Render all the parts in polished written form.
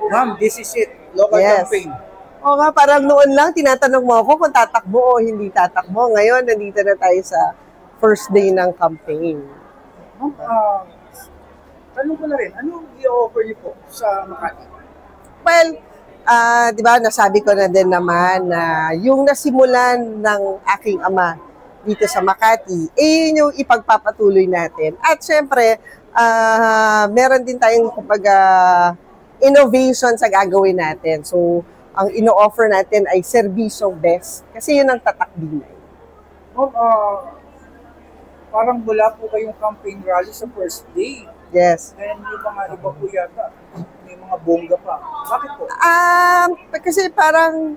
Ma'am, this is it. Local campaign. O nga, parang noon lang, tinatanong mo ako kung tatakbo o hindi tatakbo. Ngayon, nandito na tayo sa first day ng campaign. Ma'am, tanong ko na rin, anong i-offer niyo po sa Makati? Well, di ba, nasabi ko na din naman na yung nasimulan ng aking ama dito sa Makati, yun yung ipagpapatuloy natin. At syempre, meron din tayong innovation sa gagawin natin. So, ang ino-offer natin ay serbisyong best. Kasi yun ang tatakbinay. Ma'am, parang wala po kayong campaign rally sa first day. Yes. And yung mga iba po yata, may mga bongga pa. Bakit po? Kasi parang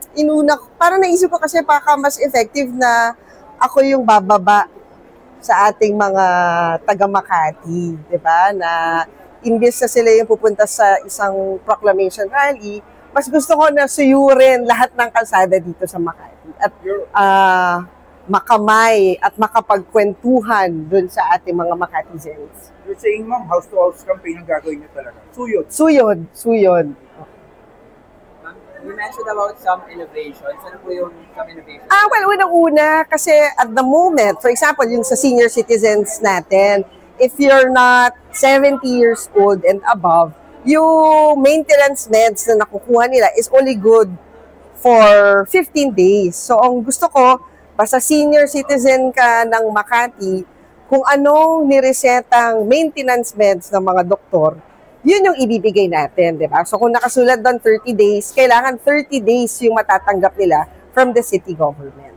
parang naisip ko kasi baka mas effective na ako yung bababa sa ating mga taga-Makati, di ba? Na imbes na sila yung pupunta sa isang proclamation rally, mas gusto ko na suyurin lahat ng kalsada dito sa Makati. At makamay at makapagkwentuhan dun sa ating mga Makatizens. You're saying, ma'am, house-to-house campaign ang gagawin niyo talaga? Suyod? Suyod. You mentioned about some innovations. Ano po yung some innovations? Well, unang-una, kasi at the moment, for example, yung sa senior citizens natin, if you're not 70 years old and above, yung maintenance meds na nakukuha nila is only good for 15 days. So, ang gusto ko, basta senior citizen ka ng Makati, kung anong niresetang maintenance meds ng mga doktor, yun yung ibibigay natin, di ba? So, kung nakasulat doon 30 days, kailangan 30 days yung matatanggap nila from the city government.